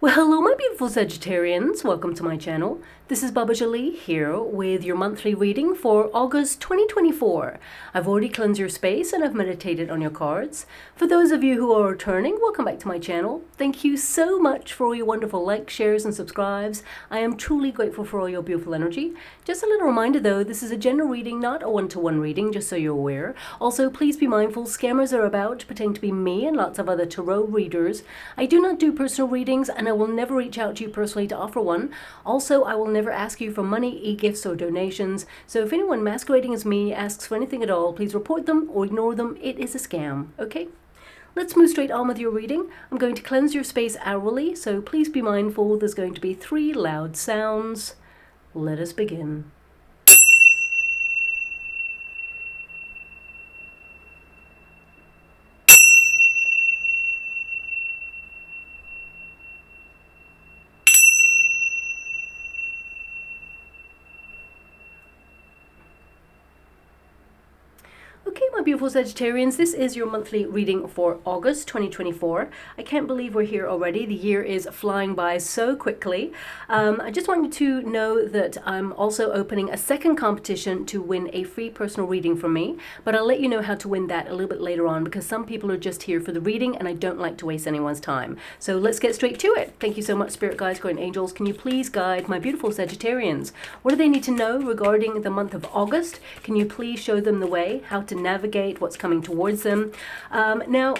Well, hello my beautiful Sagittarians, welcome to my channel. This is Baba Jolie here with your monthly reading for August 2024. I've already cleansed your space and I've meditated on your cards. For those of you who are returning, welcome back to my channel. Thank you so much for all your wonderful likes, shares and subscribes. I am truly grateful for all your beautiful energy. Just a little reminder though, this is a general reading, not a one-to-one reading, just so you're aware. Also, please be mindful, scammers are about, pretending to be me and lots of other tarot readers. I do not do personal readings and I will never reach out to you personally to offer one. Also, I will never ask you for money, e-gifts or donations. So if anyone masquerading as me asks for anything at all, please report them or ignore them. It is a scam, okay? Let's move straight on with your reading. I'm going to cleanse your space hourly, so please be mindful there's going to be 3 loud sounds. Let us begin. Okay, my beautiful Sagittarians, this is your monthly reading for August 2024. I can't believe we're here already. The year is flying by so quickly. I just want you to know that I'm also opening a second competition to win a free personal reading from me, but I'll let you know how to win that a little bit later on because some people are just here for the reading and I don't like to waste anyone's time. So let's get straight to it. Thank you so much, Spirit Guides, Guardian Angels. Can you please guide my beautiful Sagittarians? What do they need to know regarding the month of August? Can you please show them the way, how to navigate what's coming towards them? Now,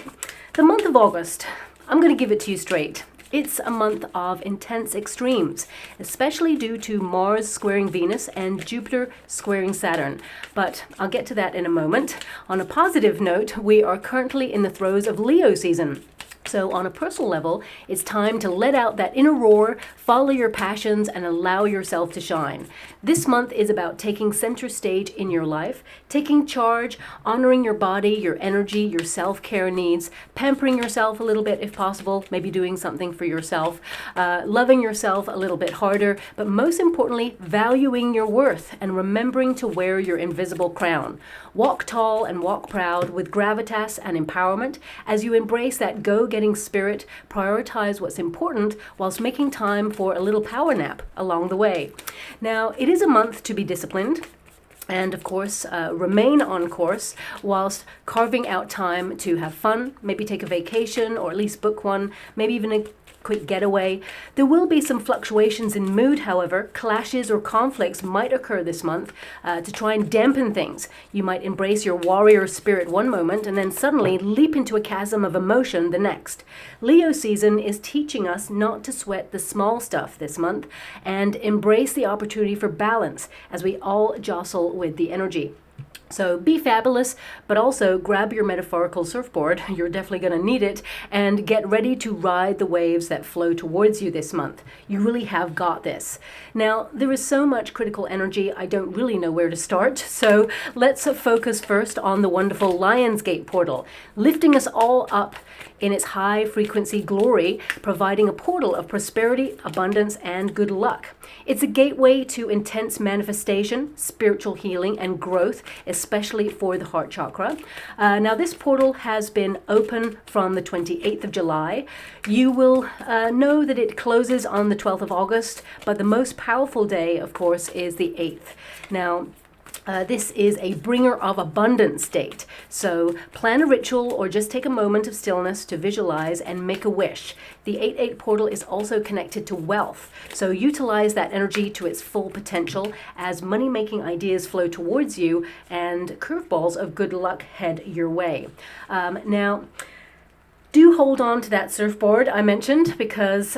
the month of August, I'm going to give it to you straight. It's a month of intense extremes, especially due to Mars squaring Venus and Jupiter squaring Saturn. But I'll get to that in a moment. On a positive note, we are currently in the throes of Leo season. So on a personal level, it's time to let out that inner roar, follow your passions, and allow yourself to shine. This month is about taking center stage in your life, taking charge, honoring your body, your energy, your self-care needs, pampering yourself a little bit if possible, maybe doing something for yourself, loving yourself a little bit harder, but most importantly, valuing your worth and remembering to wear your invisible crown. Walk tall and walk proud with gravitas and empowerment as you embrace that go-getting spirit, prioritize what's important whilst making time for a little power nap along the way. Now, it is a month to be disciplined and of course remain on course whilst carving out time to have fun, maybe take a vacation or at least book one, maybe even a quick getaway. There will be some fluctuations in mood, however. Clashes or conflicts might occur this month to try and dampen things. You might embrace your warrior spirit one moment and then suddenly leap into a chasm of emotion the next. Leo season is teaching us not to sweat the small stuff this month and embrace the opportunity for balance as we all jostle with the energy. So be fabulous, but also grab your metaphorical surfboard, you're definitely going to need it, and get ready to ride the waves that flow towards you this month. You really have got this. Now, there is so much critical energy, I don't really know where to start, so let's focus first on the wonderful Lionsgate portal, lifting us all up in its high frequency glory, providing a portal of prosperity, abundance, and good luck. It's a gateway to intense manifestation, spiritual healing, and growth, especially for the heart chakra. Now, this portal has been open from the 28th of July. You will know that it closes on the 12th of August, but the most powerful day, of course, is the 8th. Now, this is a bringer of abundance date. So plan a ritual or just take a moment of stillness to visualize and make a wish. The 8/8 portal is also connected to wealth. So utilize that energy to its full potential as money-making ideas flow towards you and curveballs of good luck head your way. Now, do hold on to that surfboard I mentioned because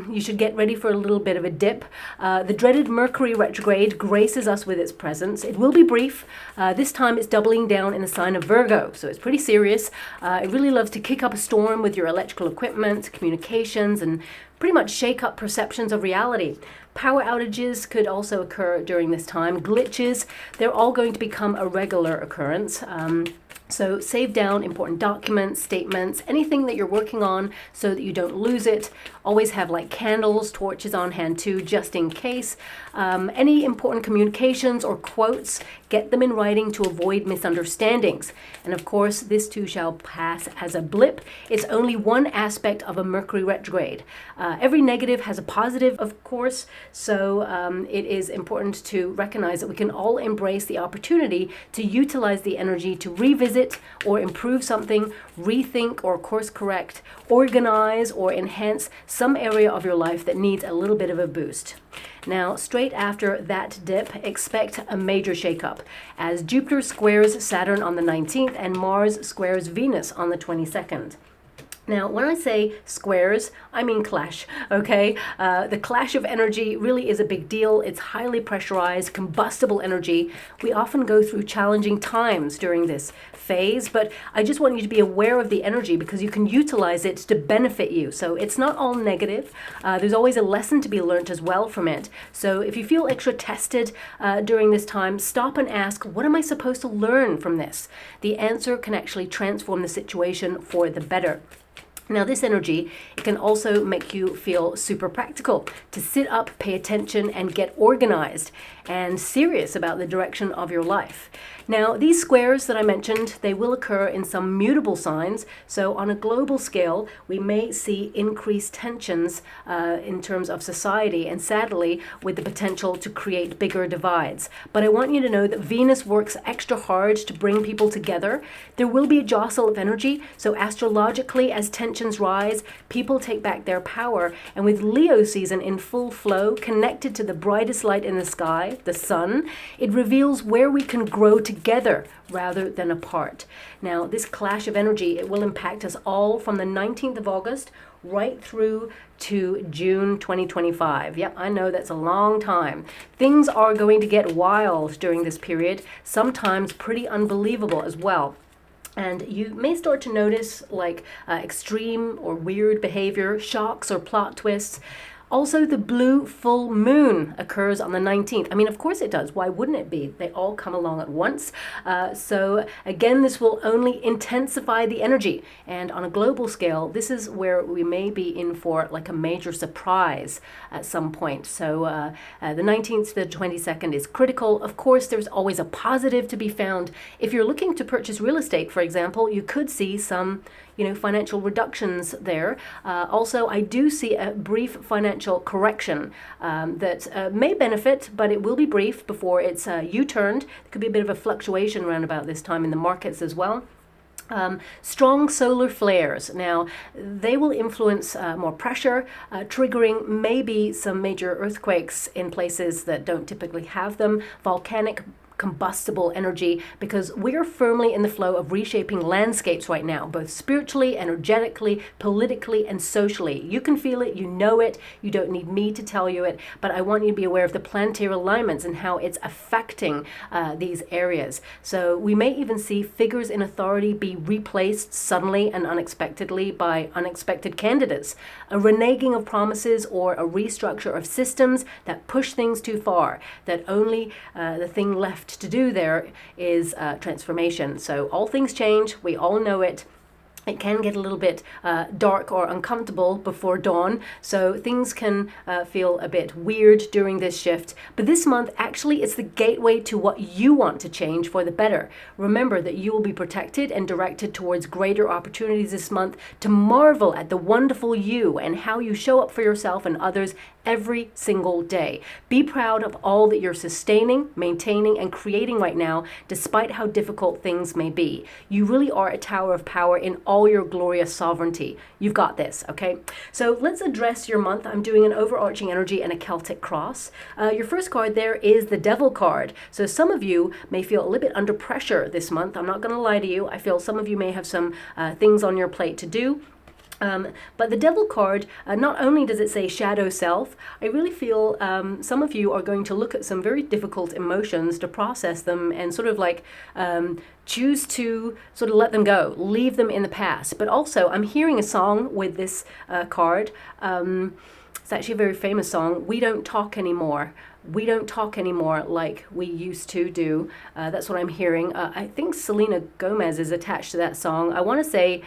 you should get ready for a little bit of a dip. The dreaded Mercury retrograde graces us with its presence. It will be brief. This time it's doubling down in the sign of Virgo, so it's pretty serious. It really loves to kick up a storm with your electrical equipment, communications, and pretty much shake up perceptions of reality. Power outages could also occur during this time. Glitches, they're all going to become a regular occurrence. So save down important documents, statements, anything that you're working on so that you don't lose it. Always have like candles, torches on hand too, just in case. Any important communications or quotes, get them in writing to avoid misunderstandings. And of course, this too shall pass as a blip. It's only one aspect of a Mercury retrograde. Every negative has a positive, of course. So it is important to recognize that we can all embrace the opportunity to utilize the energy to revisit or improve something, rethink or course correct, organize or enhance some area of your life that needs a little bit of a boost. Now, straight after that dip, expect a major shakeup as Jupiter squares Saturn on the 19th and Mars squares Venus on the 22nd. Now, when I say squares, I mean clash, okay? The clash of energy really is a big deal. It's highly pressurized, combustible energy. We often go through challenging times during this phase, but I just want you to be aware of the energy because you can utilize it to benefit you. So it's not all negative. There's always a lesson to be learned as well from it. So if you feel extra tested during this time, stop and ask, what am I supposed to learn from this? The answer can actually transform the situation for the better. Now, this energy, it can also make you feel super practical, to sit up, pay attention, and get organized and serious about the direction of your life. Now, these squares that I mentioned, they will occur in some mutable signs. So on a global scale, we may see increased tensions in terms of society and sadly with the potential to create bigger divides. But I want you to know that Venus works extra hard to bring people together. There will be a jostle of energy. So astrologically, as tensions rise, people take back their power. And with Leo season in full flow, connected to the brightest light in the sky, the sun, it reveals where we can grow together rather than apart. Now, this clash of energy, it will impact us all from the 19th of August right through to June 2025. Yep, I know that's a long time. Things are going to get wild during this period, sometimes pretty unbelievable as well. And you may start to notice like extreme or weird behavior, shocks or plot twists. Also, the blue full moon occurs on the 19th. I mean, of course it does. Why wouldn't it be? They all come along at once. So again, this will only intensify the energy. And on a global scale, this is where we may be in for like a major surprise at some point. So the 19th to the 22nd is critical. Of course, there's always a positive to be found. If you're looking to purchase real estate, for example, you could see some financial reductions there. Also, I do see a brief financial correction that may benefit, but it will be brief before it's U-turned. There could be a bit of a fluctuation around about this time in the markets as well. Strong solar flares. Now, they will influence more pressure, triggering maybe some major earthquakes in places that don't typically have them, volcanic combustible energy, because we're firmly in the flow of reshaping landscapes right now, both spiritually, energetically, politically, and socially. You can feel it, you know it, you don't need me to tell you it, but I want you to be aware of the planetary alignments and how it's affecting these areas. So we may even see figures in authority be replaced suddenly and unexpectedly by unexpected candidates, a reneging of promises or a restructure of systems that push things too far, that only the thing left to do there is transformation. So all things change. We all know it. It can get a little bit dark or uncomfortable before dawn, so things can feel a bit weird during this shift. But this month, actually, it's the gateway to what you want to change for the better. Remember that you will be protected and directed towards greater opportunities this month to marvel at the wonderful you and how you show up for yourself and others every single day. Be proud of all that you're sustaining, maintaining, and creating right now, despite how difficult things may be. You really are a tower of power in all your glorious sovereignty. You've got this, okay? So let's address your month. I'm doing an overarching energy and a Celtic cross. Your first card there is the Devil card. So some of you may feel a little bit under pressure this month. I'm not going to lie to you. I feel some of you may have some things on your plate to do. But the Devil card, not only does it say shadow self, I really feel some of you are going to look at some very difficult emotions to process them and sort of like choose to sort of let them go, leave them in the past. But also, I'm hearing a song with this card. It's actually a very famous song, We Don't Talk Anymore. we don't talk anymore like we used to do. That's what I'm hearing. I think Selena Gomez is attached to that song. I want to say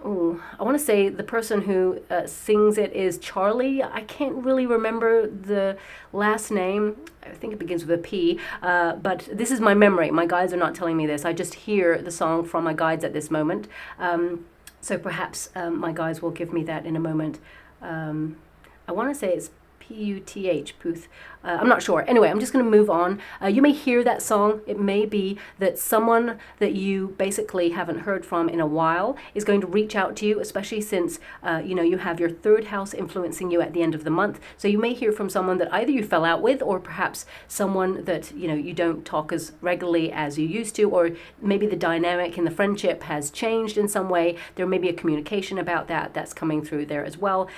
the person who sings it is Charlie. I can't really remember the last name. I think it begins with a P. But this is my memory. My guides are not telling me this. I just hear the song from my guides at this moment. So perhaps my guides will give me that in a moment. I want to say it's Puth, Puth. I'm not sure. Anyway, I'm just going to move on. You may hear that song. It may be that someone that you basically haven't heard from in a while is going to reach out to you, especially since, you have your third house influencing you at the end of the month. So you may hear from someone that either you fell out with, or perhaps someone that, you don't talk as regularly as you used to, or maybe the dynamic in the friendship has changed in some way. There may be a communication about that that's coming through there as well.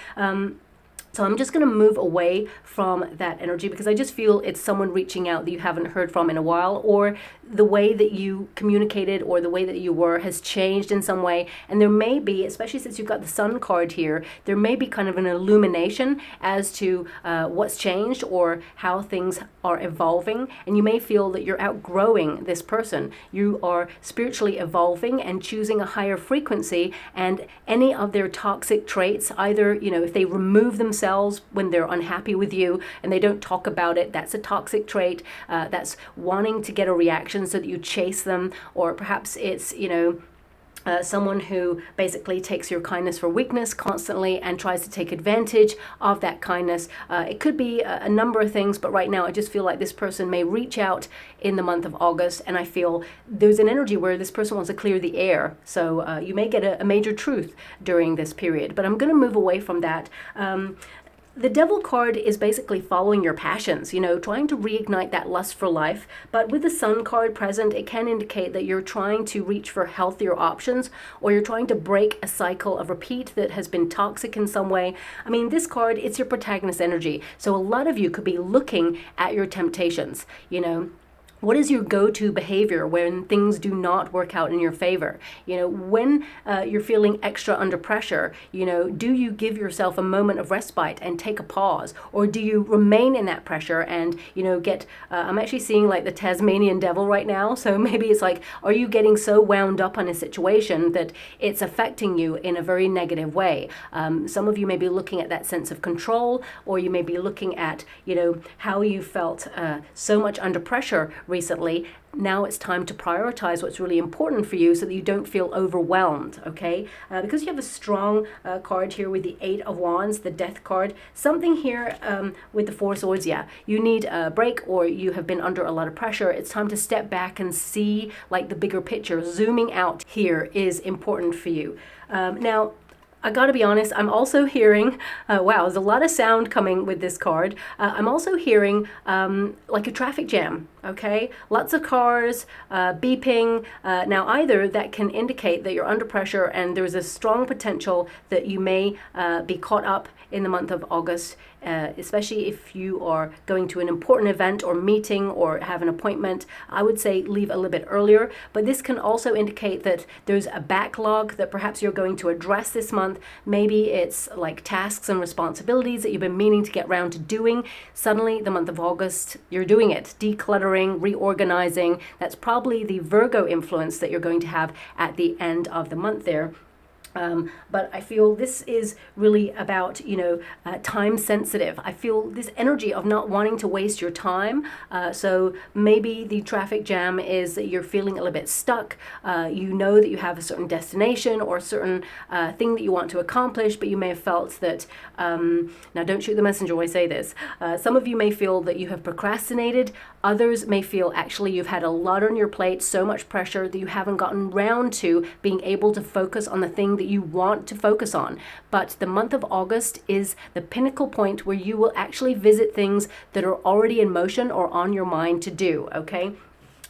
So I'm just going to move away from that energy, because I just feel it's someone reaching out that you haven't heard from in a while, or the way that you communicated or the way that you were has changed in some way. And there may be, especially since you've got the Sun card here, there may be kind of an illumination as to what's changed or how things are evolving. And you may feel that you're outgrowing this person. You are spiritually evolving and choosing a higher frequency, and any of their toxic traits, either, if they remove themselves when they're unhappy with you and they don't talk about it, that's a toxic trait. That's wanting to get a reaction so that you chase them, or perhaps it's someone who basically takes your kindness for weakness constantly and tries to take advantage of that kindness. It could be a number of things, but right now I just feel like this person may reach out in the month of August, and I feel there's an energy where this person wants to clear the air. So you may get a major truth during this period, but I'm going to move away from that. The Devil card is basically following your passions, trying to reignite that lust for life. But with the Sun card present, it can indicate that you're trying to reach for healthier options, or you're trying to break a cycle of repeat that has been toxic in some way. I mean, this card, it's your protagonist energy. So a lot of you could be looking at your temptations, What is your go-to behavior when things do not work out in your favor? When you're feeling extra under pressure, do you give yourself a moment of respite and take a pause? Or do you remain in that pressure and, get, I'm actually seeing like the Tasmanian devil right now. So maybe it's like, are you getting so wound up on a situation that it's affecting you in a very negative way? Some of you may be looking at that sense of control, or you may be looking at, how you felt so much under pressure recently. Now it's time to prioritize what's really important for you so that you don't feel overwhelmed, okay? Because you have a strong card here with the 8 of Wands, the Death card, something here with the 4 Swords, you need a break, or you have been under a lot of pressure. It's time to step back and see like the bigger picture. Zooming out here is important for you. Now, I gotta be honest, I'm also hearing, wow, there's a lot of sound coming with this card. I'm also hearing like a traffic jam, okay? Lots of cars, beeping. Now either that can indicate that you're under pressure and there's a strong potential that you may be caught up in the month of August, especially if you are going to an important event or meeting or have an appointment. I would say leave a little bit earlier, but this can also indicate that there's a backlog that perhaps you're going to address this month. Maybe it's like tasks and responsibilities that you've been meaning to get around to doing. Suddenly, the month of August, you're doing it. Decluttering, reorganizing. That's probably the Virgo influence that you're going to have at the end of the month there. But I feel this is really about, time sensitive. I feel this energy of not wanting to waste your time. So maybe the traffic jam is that you're feeling a little bit stuck. You know that you have a certain destination or a certain thing that you want to accomplish, but you may have felt that, now don't shoot the messenger when I say this. Some of you may feel that you have procrastinated. Others may feel actually you've had a lot on your plate, so much pressure that you haven't gotten round to being able to focus on the thing that you want to focus on. But the month of August is the pinnacle point where you will actually visit things that are already in motion or on your mind to do, okay?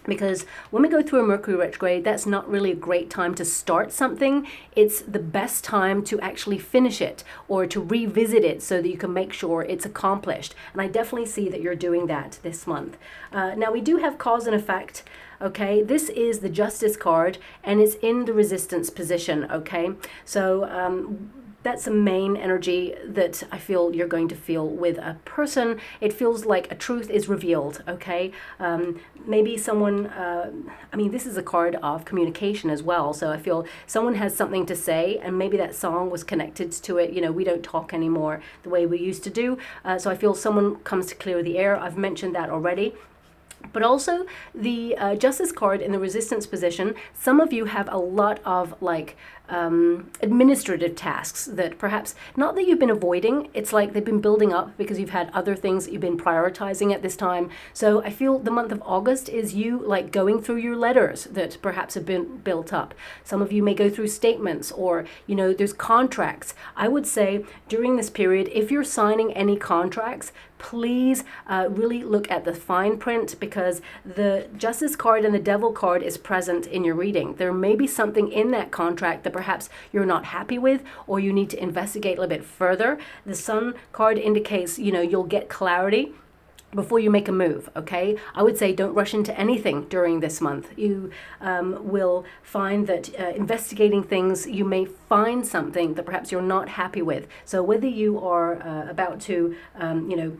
Because when we go through a Mercury retrograde, that's not really a great time to start something. It's the best time to actually finish it or to revisit it so that you can make sure it's accomplished. And I definitely see that you're doing that this month. Now we do have cause and effect. Okay, this is the Justice card and it's in the resistance position. Okay, so that's the main energy that I feel you're going to feel with a person. It feels like a truth is revealed, okay? Maybe someone, I mean, this is a card of communication as well. So I feel someone has something to say, and maybe that song was connected to it. You know, we don't talk anymore the way we used to do. So I feel someone comes to clear the air. I've mentioned that already. But also the Justice card in the resistance position, some of you have a lot of like administrative tasks that perhaps, not that you've been avoiding, it's like they've been building up because you've had other things that you've been prioritizing at this time. So I feel the month of August is you like going through your letters that perhaps have been built up. Some of you may go through statements, or, you know, there's contracts. I would say during this period, if you're signing any contracts, please really look at the fine print, because the Justice card and the Devil card is present in your reading. There may be something in that contract that perhaps you're not happy with, or you need to investigate a little bit further. The Sun card indicates, you know, you'll get clarity before you make a move, okay? I would say don't rush into anything during this month. You will find that investigating things, you may find something that perhaps you're not happy with. So whether you are about to, you know,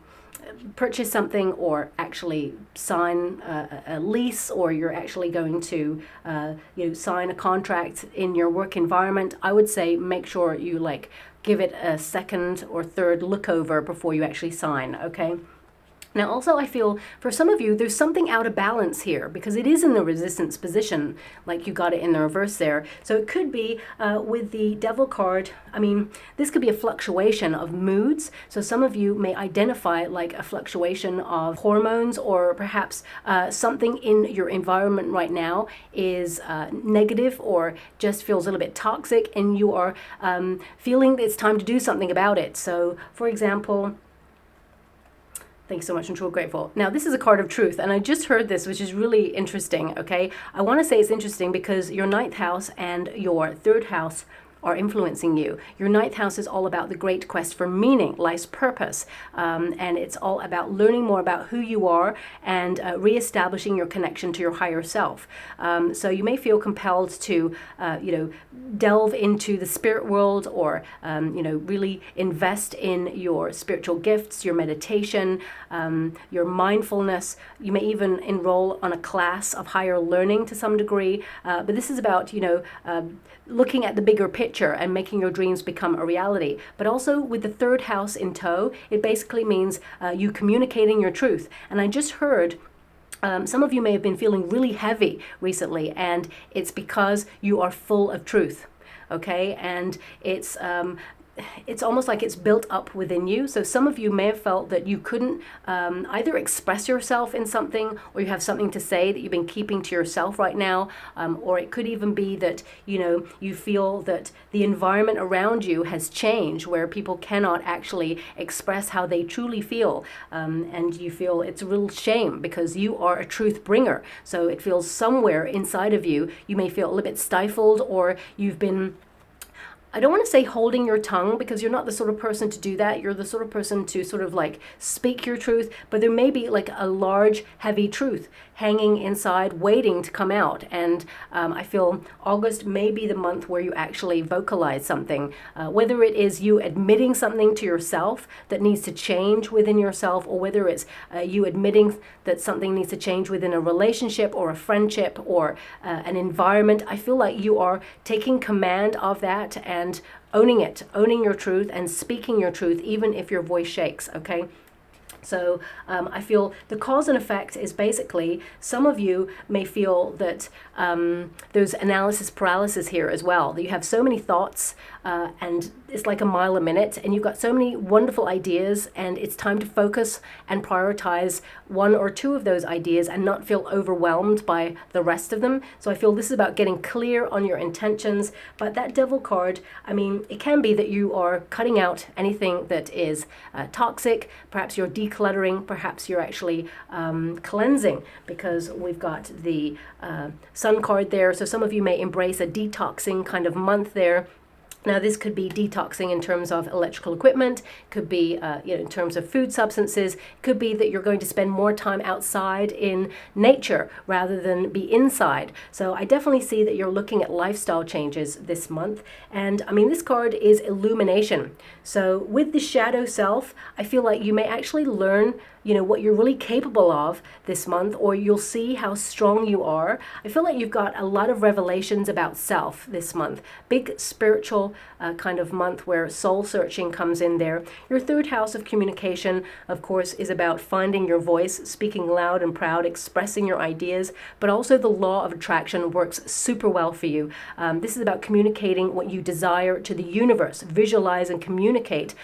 purchase something, or actually sign a lease, or you're actually going to you know, sign a contract in your work environment, I would say make sure you like give it a second or third look over before you actually sign, okay? Now also I feel for some of you there's something out of balance here, because it is in the resistance position, like you got it in the reverse there. So it could be with the Devil card, I mean, this could be a fluctuation of moods. So some of you may identify like a fluctuation of hormones, or perhaps something in your environment right now is negative, or just feels a little bit toxic, and you are feeling it's time to do something about it. So for example, thanks so much, I'm truly grateful. Now, this is a card of truth, and I just heard this, which is really interesting, okay? I want to say it's interesting because your 9th house and your 3rd house are influencing you. Your 9th house is all about the great quest for meaning, life's purpose, and it's all about learning more about who you are and reestablishing your connection to your higher self. So you may feel compelled to, you know, delve into the spirit world, or, you know, really invest in your spiritual gifts, your meditation, your mindfulness. You may even enroll on a class of higher learning to some degree, but this is about, you know, looking at the bigger picture and making your dreams become a reality. But also with the 3rd house in tow, it basically means you communicating your truth. And I just heard some of you may have been feeling really heavy recently, and it's because you are full of truth, okay? And it's almost like it's built up within you. So some of you may have felt that you couldn't either express yourself in something, or you have something to say that you've been keeping to yourself right now, or it could even be that, you know, you feel that the environment around you has changed, where people cannot actually express how they truly feel, and you feel it's a real shame because you are a truth bringer. So it feels somewhere inside of you, you may feel a little bit stifled, or you've been, I don't want to say holding your tongue, because you're not the sort of person to do that. You're the sort of person to sort of like speak your truth, but there may be like a large, heavy truth hanging inside, waiting to come out. And I feel August may be the month where you actually vocalize something, whether it is you admitting something to yourself that needs to change within yourself, or whether it's you admitting that something needs to change within a relationship or a friendship or an environment. I feel like you are taking command of that and owning it, owning your truth and speaking your truth, even if your voice shakes, okay? So I feel the cause and effect is basically, some of you may feel that there's analysis paralysis here as well, that you have so many thoughts and it's like a mile a minute, and you've got so many wonderful ideas, and it's time to focus and prioritize 1 or 2 of those ideas and not feel overwhelmed by the rest of them. So I feel this is about getting clear on your intentions. But that Devil card, I mean, it can be that you are cutting out anything that is toxic. Perhaps you're decluttering, perhaps you're actually cleansing, because we've got the Sun card there. So some of you may embrace a detoxing kind of month there. Now, this could be detoxing in terms of electrical equipment, could be in terms of food substances, could be that you're going to spend more time outside in nature rather than be inside. So I definitely see that you're looking at lifestyle changes this month. And I mean, this card is illumination. So with the shadow self, I feel like you may actually learn what you're really capable of this month, or you'll see how strong you are. I feel like you've got a lot of revelations about self this month. Big spiritual kind of month where soul searching comes in there. Your third house of communication, of course, is about finding your voice, speaking loud and proud, expressing your ideas, but also the law of attraction works super well for you. This is about communicating what you desire to the universe. Visualize and communicate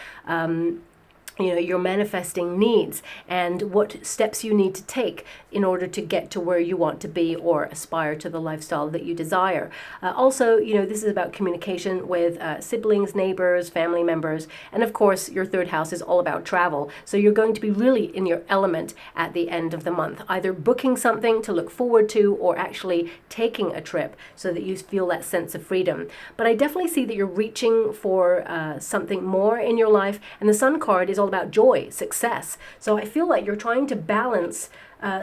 your manifesting needs and what steps you need to take in order to get to where you want to be or aspire to the lifestyle that you desire. Also, this is about communication with siblings, neighbors, family members, and of course, your third house is all about travel. So you're going to be really in your element at the end of the month, either booking something to look forward to or actually taking a trip so that you feel that sense of freedom. But I definitely see that you're reaching for something more in your life, and the Sun card is all about joy, success. So I feel like you're trying to balance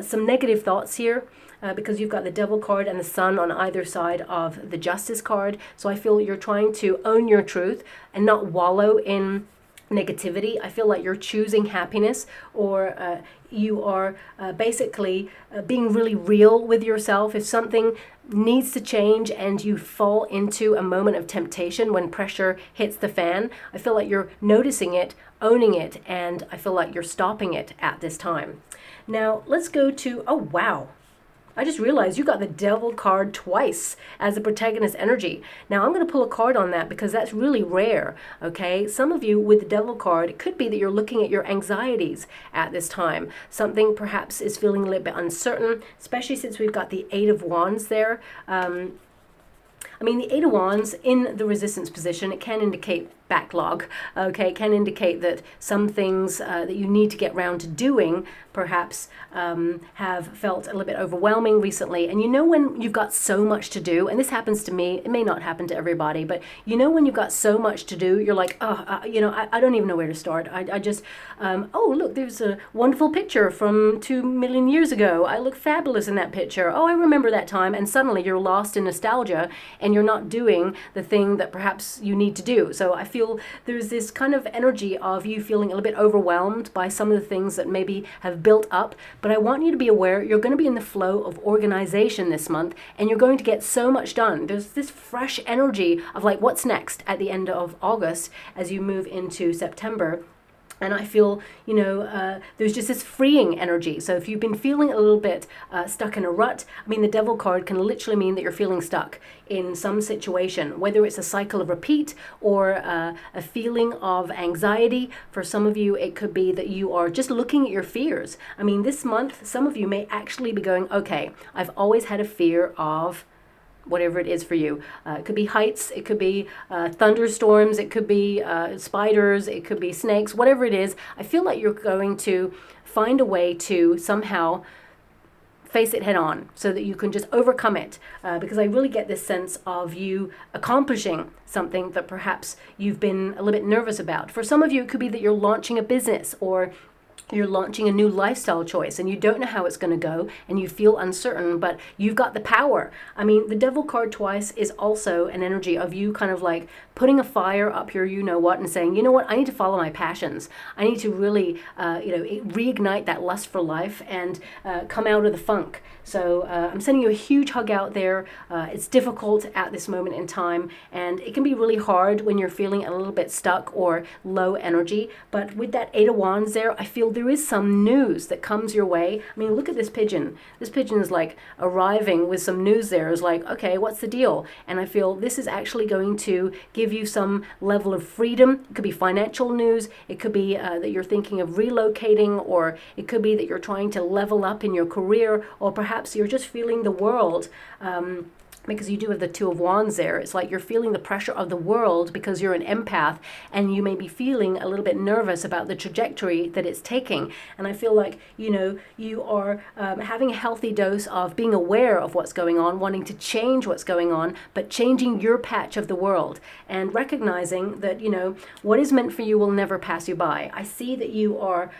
some negative thoughts here because you've got the Devil card and the Sun on either side of the Justice card. So I feel you're trying to own your truth and not wallow in negativity. I feel like you're choosing happiness, or you are basically being really real with yourself. If something needs to change and you fall into a moment of temptation when pressure hits the fan, I feel like you're noticing it, owning it, and I feel like you're stopping it at this time. Now let's go to, oh wow, I just realized you got the Devil card twice as a protagonist energy. Now I'm going to pull a card on that because that's really rare, okay? Some of you with the Devil card, it could be that you're looking at your anxieties at this time. Something perhaps is feeling a little bit uncertain, especially since we've got the Eight of Wands there. I mean, the Eight of Wands in the resistance position, it can indicate backlog, okay? It can indicate that some things that you need to get round to doing perhaps have felt a little bit overwhelming recently. And when you've got so much to do, and this happens to me, it may not happen to everybody, but when you've got so much to do, you're like, I don't even know where to start. I just, oh, look, there's a wonderful picture from 2 million years ago. I look fabulous in that picture. Oh, I remember that time. And suddenly you're lost in nostalgia and you're not doing the thing that perhaps you need to do. So I feel there's this kind of energy of you feeling a little bit overwhelmed by some of the things that maybe have built up. But I want you to be aware you're going to be in the flow of organization this month, and you're going to get so much done. There's this fresh energy of like, what's next at the end of August as you move into September. And I feel, there's just this freeing energy. So if you've been feeling a little bit stuck in a rut, I mean, the Devil card can literally mean that you're feeling stuck in some situation, whether it's a cycle of repeat or a feeling of anxiety. For some of you, it could be that you are just looking at your fears. I mean, this month, some of you may actually be going, okay, I've always had a fear of whatever it is for you. It could be heights, it could be thunderstorms, it could be spiders, it could be snakes, whatever it is. I feel like you're going to find a way to somehow face it head on so that you can just overcome it, because I really get this sense of you accomplishing something that perhaps you've been a little bit nervous about. For some of you, it could be that you're launching a business, or you're launching a new lifestyle choice and you don't know how it's going to go and you feel uncertain, but you've got the power. I mean, the Devil card twice is also an energy of you kind of like putting a fire up your you-know-what and saying, you know what, I need to follow my passions. I need to really, reignite that lust for life and come out of the funk. So I'm sending you a huge hug out there. It's difficult at this moment in time, and it can be really hard when you're feeling a little bit stuck or low energy. But with that Eight of Wands there, I feel there is some news that comes your way. I mean, look at this pigeon. This pigeon is like arriving with some news there. It's like, okay, what's the deal? And I feel this is actually going to give you some level of freedom. It could be financial news. It could be that you're thinking of relocating, or it could be that you're trying to level up in your career, or perhaps you're just feeling the world because you do have the Two of Wands there. It's like you're feeling the pressure of the world because you're an empath, and you may be feeling a little bit nervous about the trajectory that it's taking. And I feel like, you know, you are having a healthy dose of being aware of what's going on, wanting to change what's going on, but changing your patch of the world and recognizing that, you know, what is meant for you will never pass you by. I see that you are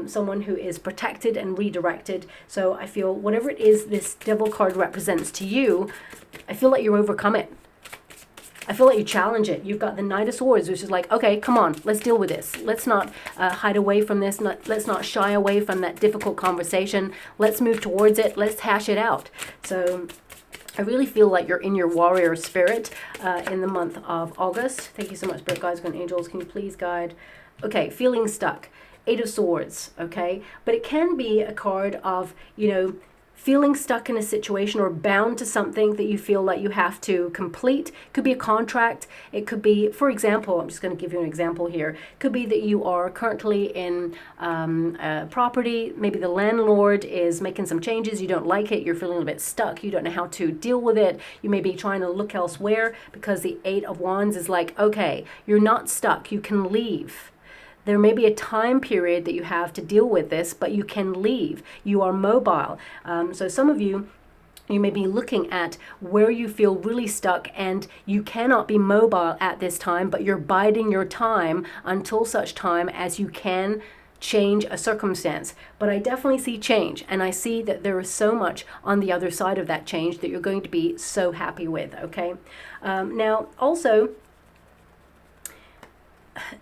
someone who is protected and redirected. So I feel whatever it is this Devil card represents to you, I feel like you overcome it. I feel like you challenge it. You've got the Knight of Swords, which is like, okay, come on, let's deal with this. Let's not hide away from this. Let's not shy away from that difficult conversation. Let's move towards it. Let's hash it out. So I really feel like you're in your warrior spirit in the month of August. Thank you so much, Spirit Guides and Angels. Can you please guide? Okay, feeling stuck. Eight of Swords, okay? But it can be a card of, you know, feeling stuck in a situation or bound to something that you feel like you have to complete. Could be a contract. It could be, for example, I'm just going to give you an example here. Could be that you are currently in a property. Maybe the landlord is making some changes. You don't like it. You're feeling a bit stuck. You don't know how to deal with it. You may be trying to look elsewhere because the Eight of Wands is like, okay, you're not stuck. You can leave. There may be a time period that you have to deal with this, but you can leave. You are mobile. So some of you may be looking at where you feel really stuck and you cannot be mobile at this time, but you're biding your time until such time as you can change a circumstance. But I definitely see change, and I see that there is so much on the other side of that change that you're going to be so happy with, okay? Now, also,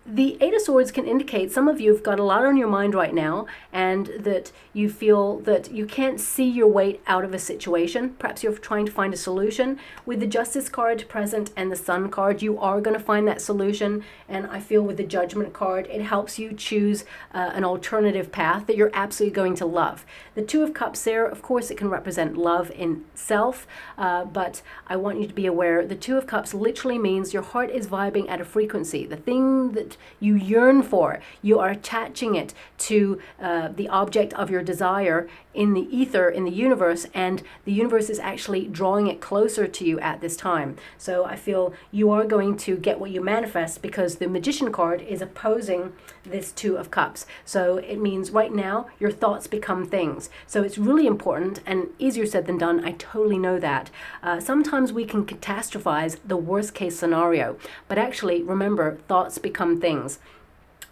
the Eight of Swords can indicate some of you have got a lot on your mind right now, and that you feel that you can't see your way out of a situation. Perhaps you're trying to find a solution. With the Justice card present and the Sun card, you are going to find that solution. And I feel with the Judgment card, it helps you choose an alternative path that you're absolutely going to love. The Two of Cups there, of course, it can represent love in self, but I want you to be aware the Two of Cups literally means your heart is vibing at a frequency. The thing that you yearn for, you are attaching it to the object of your desire in the ether, in the universe, and the universe is actually drawing it closer to you at this time. So I feel you are going to get what you manifest because the Magician card is opposing this Two of Cups. So it means right now your thoughts become things. So it's really important and easier said than done. I totally know that. Sometimes we can catastrophize the worst case scenario, but actually remember, thoughts become things.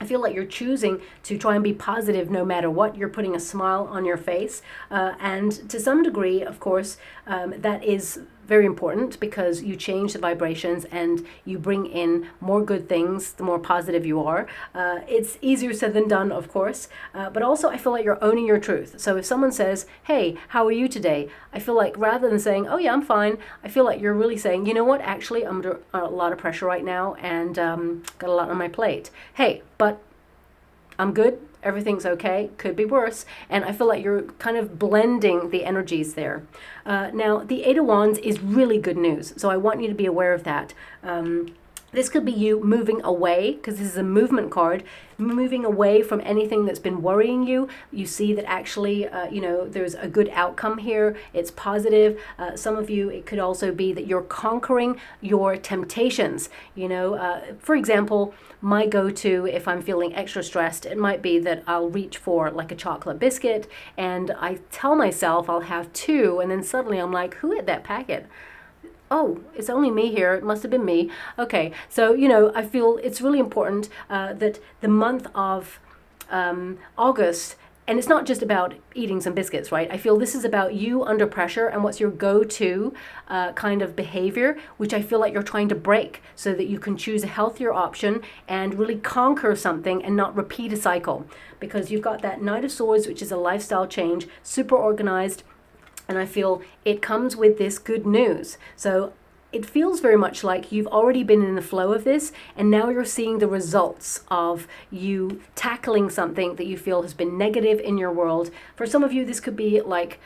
I feel like you're choosing to try and be positive no matter what. You're putting a smile on your face. And to some degree, of course, that is very important because you change the vibrations and you bring in more good things the more positive you are. It's easier said than done, of course, but also I feel like you're owning your truth. So if someone says, hey, how are you today? I feel like rather than saying, oh yeah, I'm fine, I feel like you're really saying, you know what, actually I'm under a lot of pressure right now and got a lot on my plate. Hey, but I'm good. Everything's okay, could be worse. And I feel like you're kind of blending the energies there. Now, the Eight of Wands is really good news. So I want you to be aware of that. This could be you moving away, because this is a movement card, moving away from anything that's been worrying you. You see that actually, there's a good outcome here. It's positive. Some of you, it could also be that you're conquering your temptations. For example, my go-to, if I'm feeling extra stressed, it might be that I'll reach for like a chocolate biscuit and I tell myself I'll have two, and then suddenly I'm like, who ate that packet? Oh, it's only me here. It must have been me. Okay, so, I feel it's really important that the month of August, and it's not just about eating some biscuits, right? I feel this is about you under pressure and what's your go-to kind of behavior, which I feel like you're trying to break so that you can choose a healthier option and really conquer something and not repeat a cycle. Because you've got that Knight of Swords, which is a lifestyle change, super organized, and I feel it comes with this good news. So it feels very much like you've already been in the flow of this, and now you're seeing the results of you tackling something that you feel has been negative in your world. For some of you, this could be like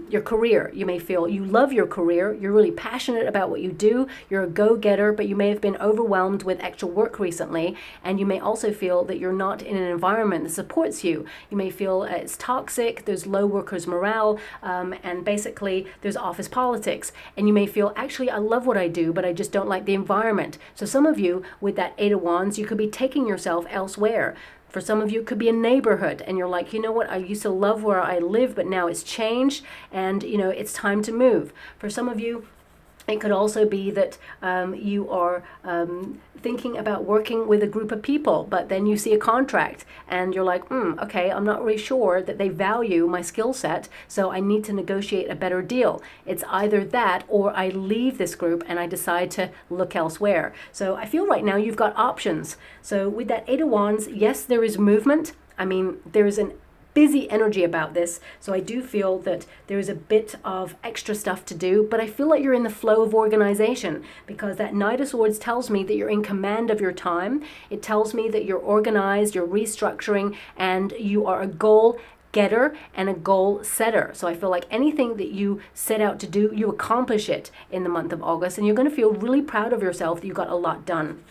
your career. You may feel you love your career, you're really passionate about what you do, you're a go-getter, but you may have been overwhelmed with extra work recently, and you may also feel that you're not in an environment that supports you. You may feel it's toxic, there's low workers' morale, and basically there's office politics, and you may feel, actually, I love what I do, but I just don't like the environment. So some of you, with that Eight of Wands, you could be taking yourself elsewhere. For some of you, it could be a neighborhood, and you're like, you know what, I used to love where I live, but now it's changed, and it's time to move. For some of you, it could also be that you are thinking about working with a group of people, but then you see a contract and you're like, okay, I'm not really sure that they value my skill set, so I need to negotiate a better deal. It's either that or I leave this group and I decide to look elsewhere. So I feel right now you've got options. So with that Eight of Wands, yes, there is movement. I mean, there is an busy energy about this, so I do feel that there is a bit of extra stuff to do, but I feel like you're in the flow of organization, because that Knight of Swords tells me that you're in command of your time. It tells me that you're organized, you're restructuring, and you are a goal getter and a goal setter. So I feel like anything that you set out to do, you accomplish it in the month of August, and you're going to feel really proud of yourself that you got a lot done.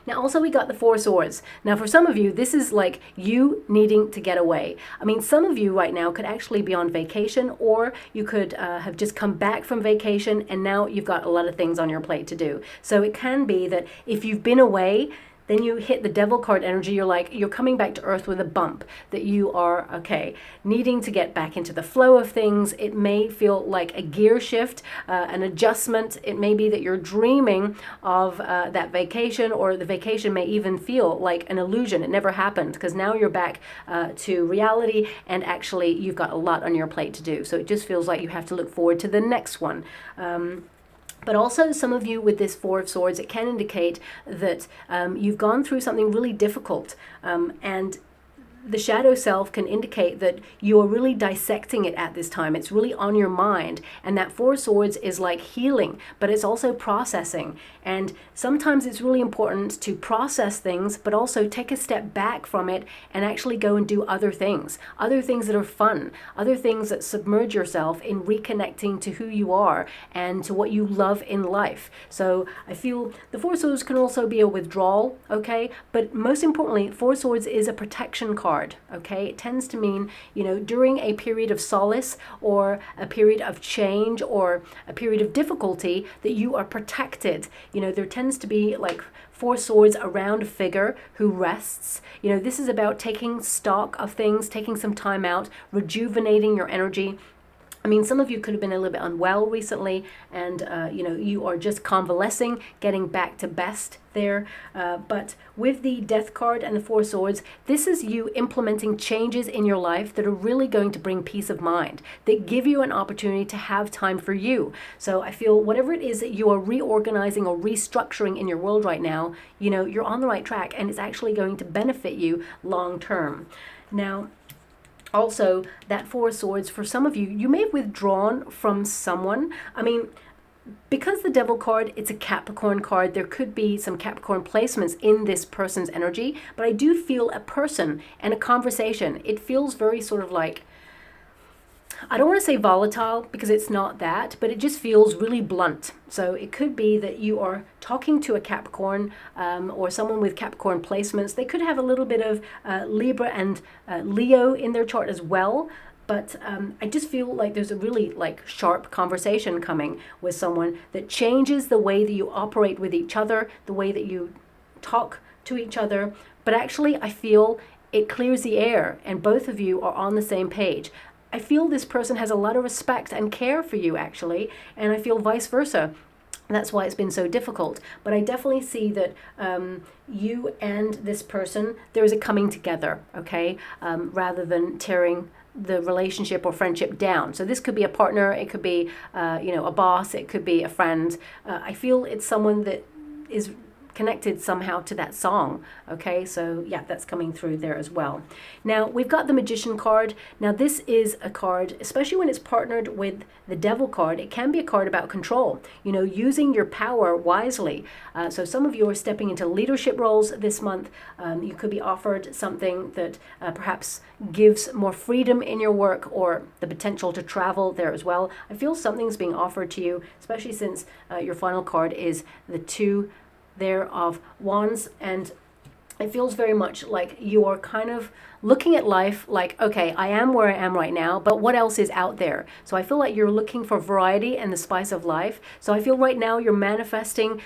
Now also we got the Four Swords. Now for some of you, this is like you needing to get away. I mean, some of you right now could actually be on vacation, or you could have just come back from vacation and now you've got a lot of things on your plate to do. So it can be that if you've been away, then you hit the Devil card energy, you're like, you're coming back to earth with a bump, that you are, okay, needing to get back into the flow of things. It may feel like a gear shift, an adjustment. It may be that you're dreaming of that vacation, or the vacation may even feel like an illusion. It never happened, because now you're back to reality, and actually you've got a lot on your plate to do. So it just feels like you have to look forward to the next one. But also some of you with this Four of Swords, it can indicate that you've gone through something really difficult, and the shadow self can indicate that you are really dissecting it at this time. It's really on your mind. And that Four of Swords is like healing, but it's also processing. And sometimes it's really important to process things, but also take a step back from it and actually go and do other things that are fun, other things that submerge yourself in reconnecting to who you are and to what you love in life. So I feel the Four of Swords can also be a withdrawal, okay? But most importantly, Four of Swords is a protection card, okay? It tends to mean, during a period of solace or a period of change or a period of difficulty, that you are protected. There tends to be like Four Swords around a figure who rests. This is about taking stock of things, taking some time out, rejuvenating your energy. I mean, some of you could have been a little bit unwell recently, and you are just convalescing, getting back to best there. But with the Death card and the Four Swords, this is you implementing changes in your life that are really going to bring peace of mind, that give you an opportunity to have time for you. So I feel whatever it is that you are reorganizing or restructuring in your world right now, you're on the right track, and it's actually going to benefit you long term. Now, also, that Four of Swords, for some of you, you may have withdrawn from someone. I mean, because the Devil card, it's a Capricorn card, there could be some Capricorn placements in this person's energy, but I do feel a person and a conversation. It feels very sort of like, I don't want to say volatile, because it's not that, but it just feels really blunt. So it could be that you are talking to a Capricorn or someone with Capricorn placements. They could have a little bit of Libra and Leo in their chart as well. But I just feel like there's a really sharp conversation coming with someone that changes the way that you operate with each other, the way that you talk to each other. But actually, I feel it clears the air and both of you are on the same page. I feel this person has a lot of respect and care for you, actually, and I feel vice versa. That's why it's been so difficult. But I definitely see that you and this person, there is a coming together, okay, rather than tearing the relationship or friendship down. So this could be a partner, it could be a boss, it could be a friend. I feel it's someone that is connected somehow to that song. Okay, so yeah, that's coming through there as well. Now we've got the Magician card. Now this is a card, especially when it's partnered with the Devil card, it can be a card about control, you know, using your power wisely. So some of you are stepping into leadership roles this month. You could be offered something that perhaps gives more freedom in your work, or the potential to travel there as well. I feel something's being offered to you, especially since your final card is the 2 there of Wands, and it feels very much like you are kind of looking at life like, okay, I am where I am right now, but what else is out there? So I feel like you're looking for variety and the spice of life. So I feel right now you're manifesting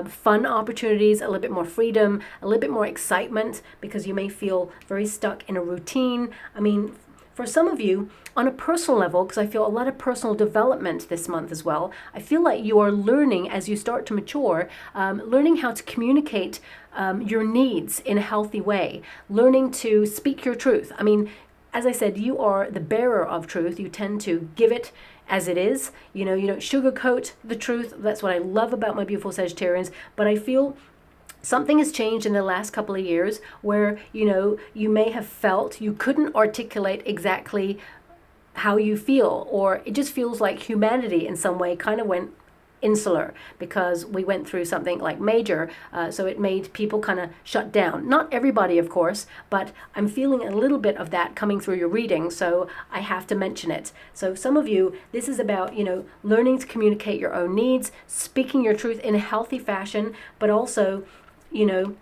fun opportunities, a little bit more freedom, a little bit more excitement, because you may feel very stuck in a routine. I mean, for some of you, on a personal level, because I feel a lot of personal development this month as well, I feel like you are learning as you start to mature, learning how to communicate your needs in a healthy way, learning to speak your truth. I mean, as I said, you are the bearer of truth. You tend to give it as it is. You know, you don't sugarcoat the truth. That's what I love about my beautiful Sagittarians. But I feel something has changed in the last couple of years where, you know, you may have felt you couldn't articulate exactly how you feel, or it just feels like humanity in some way kind of went insular because we went through something like major, so it made people kind of shut down. Not everybody, of course, but I'm feeling a little bit of that coming through your reading, so I have to mention it. So some of you, this is about, you know, learning to communicate your own needs, speaking your truth in a healthy fashion, but also, you know,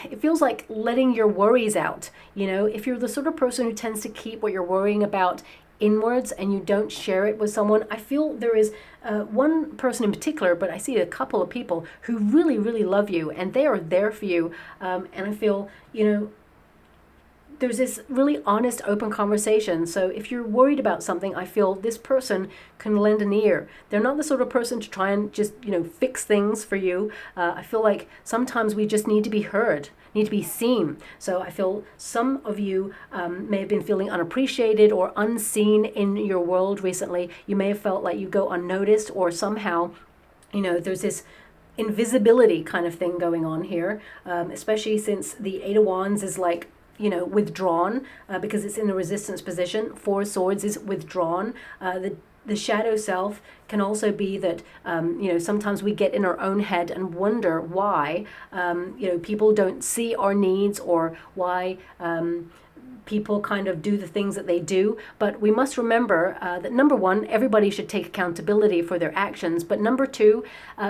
it feels like letting your worries out. You know, if you're the sort of person who tends to keep what you're worrying about inwards and you don't share it with someone, I feel there is one person in particular, but I see a couple of people who really, really love you and they are there for you. And I feel, you know, there's this really honest, open conversation. So if you're worried about something, I feel this person can lend an ear. They're not the sort of person to try and just, you know, fix things for you. I feel like sometimes we just need to be heard, need to be seen. So I feel some of you may have been feeling unappreciated or unseen in your world recently. You may have felt like you go unnoticed, or somehow, you know, there's this invisibility kind of thing going on here, especially since the 8 of Wands is like, you know, withdrawn, because it's in the resistance position. 4 of Swords is withdrawn. The shadow self can also be that, you know, sometimes we get in our own head and wonder why, you know, people don't see our needs, or why people kind of do the things that they do. But we must remember that number one, everybody should take accountability for their actions. But number two,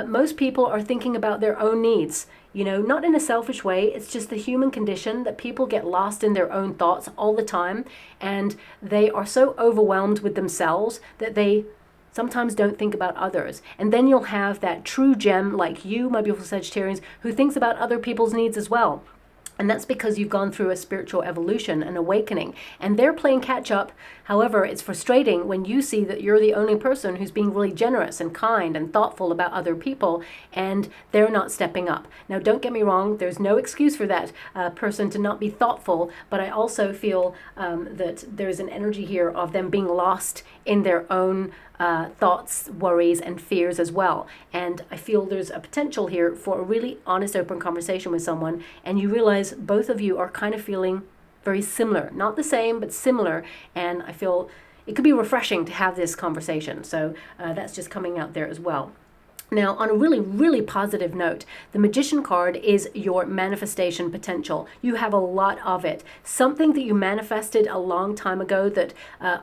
most people are thinking about their own needs. You know, not in a selfish way. It's just the human condition that people get lost in their own thoughts all the time. And they are so overwhelmed with themselves that they sometimes don't think about others. And then you'll have that true gem like you, my beautiful Sagittarians, who thinks about other people's needs as well. And that's because you've gone through a spiritual evolution, an awakening, and they're playing catch up. However, it's frustrating when you see that you're the only person who's being really generous and kind and thoughtful about other people, and they're not stepping up. Now, don't get me wrong, there's no excuse for that person to not be thoughtful, but I also feel that there's an energy here of them being lost in their own thoughts, worries, and fears as well. And I feel there's a potential here for a really honest, open conversation with someone, and you realize both of you are kind of feeling very similar. Not the same, but similar. And I feel it could be refreshing to have this conversation. So that's just coming out there as well. Now, on a really, really positive note, the Magician card is your manifestation potential. You have a lot of it. Something that you manifested a long time ago that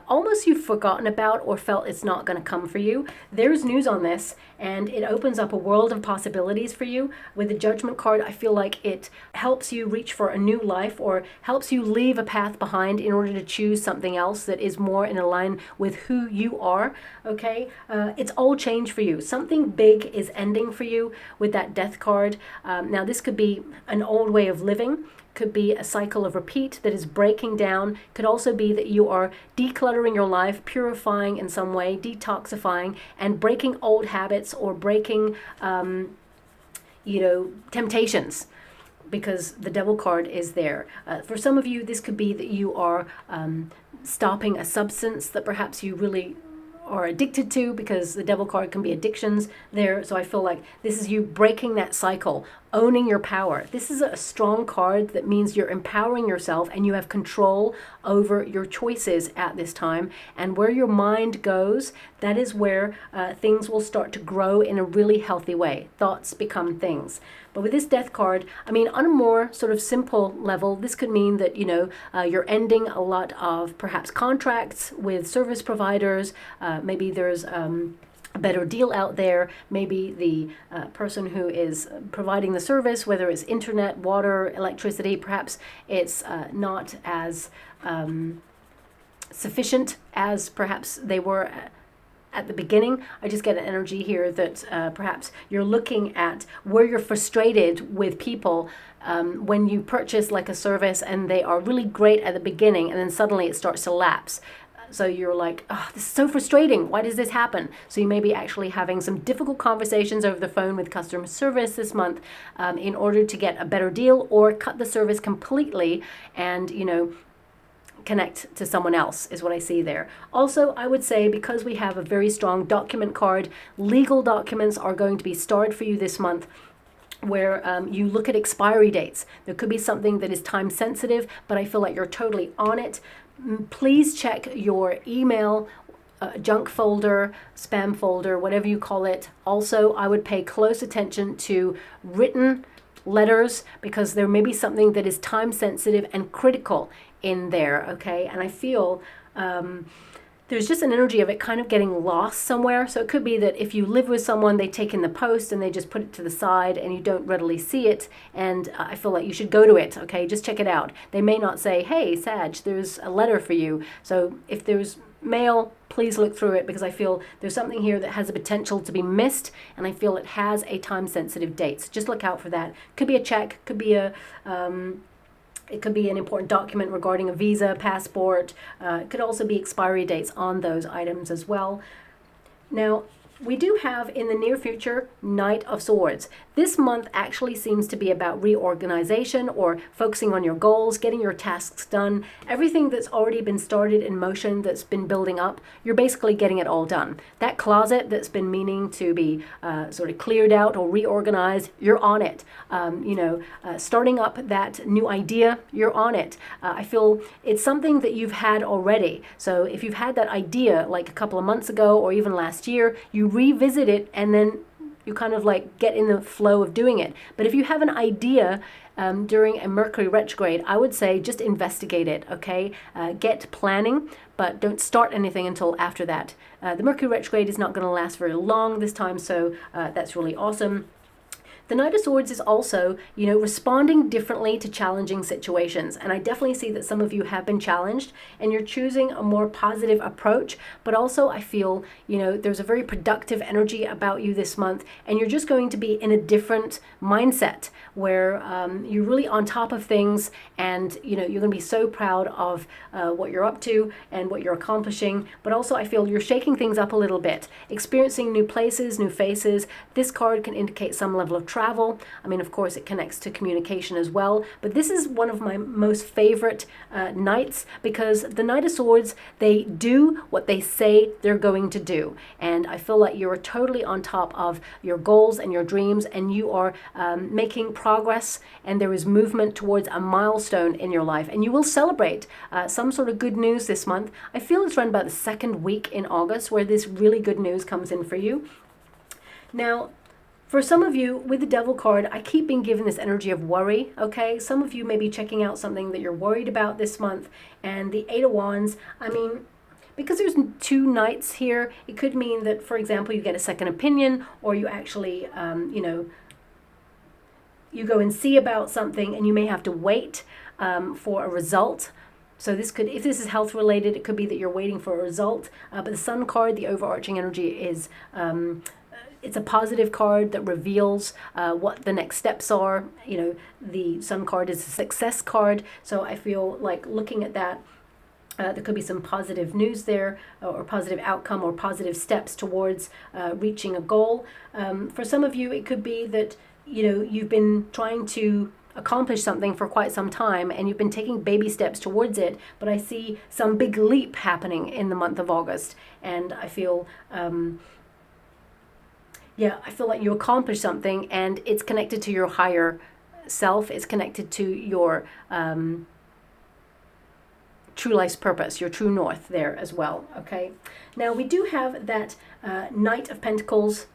almost you've forgotten about or felt it's not going to come for you. There's news on this, and it opens up a world of possibilities for you. With the Judgment card, I feel like it helps you reach for a new life, or helps you leave a path behind in order to choose something else that is more in line with who you are. Okay? It's all change for you. Something big is ending for you with that Death card. Now this could be an old way of living, could be a cycle of repeat that is breaking down, could also be that you are decluttering your life, purifying in some way, detoxifying, and breaking old habits, or breaking you know, temptations, because the Devil card is there. For some of you, this could be that you are stopping a substance that perhaps you really are addicted to, because the devil card can be addictions there. So I feel like this is you breaking that cycle, owning your power. This is a strong card that means you're empowering yourself and you have control over your choices at this time. And where your mind goes, that is where things will start to grow in a really healthy way. Thoughts become things. But with this death card, I mean, on a more sort of simple level, this could mean that, you know, you're ending a lot of perhaps contracts with service providers. Maybe there's a better deal out there. Maybe the person who is providing the service, whether it's internet, water, electricity, perhaps it's not as sufficient as perhaps they were at the beginning. I just get an energy here that perhaps you're looking at where you're frustrated with people when you purchase like a service and they are really great at the beginning and then suddenly it starts to lapse. So you're like, oh, this is so frustrating. Why does this happen? So you may be actually having some difficult conversations over the phone with customer service this month in order to get a better deal, or cut the service completely and, you know, connect to someone else is what I see there. Also, I would say, because we have a very strong document card, legal documents are going to be starred for you this month, where you look at expiry dates. There could be something that is time sensitive, but I feel like you're totally on it. Please check your email, junk folder, spam folder, whatever you call it. Also, I would pay close attention to written letters, because there may be something that is time sensitive and critical in there, okay? And I feel there's just an energy of it kind of getting lost somewhere. So it could be that if you live with someone, they take in the post and they just put it to the side and you don't readily see it. And I feel like you should go to it, okay? Just check it out. They may not say, hey, Sag, there's a letter for you. So if there's mail, please look through it, because I feel there's something here that has a potential to be missed, and I feel it has a time-sensitive date. So just look out for that. Could be a check, could be a it could be an important document regarding a visa, passport. It could also be expiry dates on those items as well. Now, we do have in the near future Knight of Swords. This month actually seems to be about reorganization or focusing on your goals, getting your tasks done. Everything that's already been started in motion, that's been building up, you're basically getting it all done. That closet that's been meaning to be sort of cleared out or reorganized, you're on it. Starting up that new idea, you're on it. I feel it's something that you've had already. So if you've had that idea like a couple of months ago or even last year, you revisit it and then you kind of like get in the flow of doing it. But if you have an idea during a Mercury retrograde, I would say just investigate it, okay? Get planning, but don't start anything until after that. The Mercury retrograde is not going to last very long this time, so that's really awesome. The Knight of Swords is also, responding differently to challenging situations. And I definitely see that some of you have been challenged and you're choosing a more positive approach. But also I feel, there's a very productive energy about you this month, and you're just going to be in a different mindset where you're really on top of things, and, you're going to be so proud of what you're up to and what you're accomplishing. But also I feel you're shaking things up a little bit, experiencing new places, new faces. This card can indicate some level of travel. I mean, of course, it connects to communication as well. But this is one of my most favorite knights, because the Knight of Swords, they do what they say they're going to do. And I feel like you're totally on top of your goals and your dreams, and you are making progress, and there is movement towards a milestone in your life. And you will celebrate some sort of good news this month. I feel it's around about the second week in August where this really good news comes in for you. Now, for some of you, with the Devil card, I keep being given this energy of worry, okay? Some of you may be checking out something that you're worried about this month. And the Eight of Wands, I mean, because there's two knights here, it could mean that, for example, you get a second opinion, or you actually, you go and see about something and you may have to wait for a result. So this could, if this is health related, it could be that you're waiting for a result. But the Sun card, the overarching energy is... it's a positive card that reveals what the next steps are. The Sun card is a success card. So I feel like looking at that, there could be some positive news there, or positive outcome, or positive steps towards reaching a goal. For some of you, it could be that, you've been trying to accomplished something for quite some time and you've been taking baby steps towards it, but I see some big leap happening in the month of August, and I feel I feel like you accomplished something and it's connected to your higher self. It's connected to your true life's purpose, your true north there as well. Okay, now we do have that Knight of Pentacles.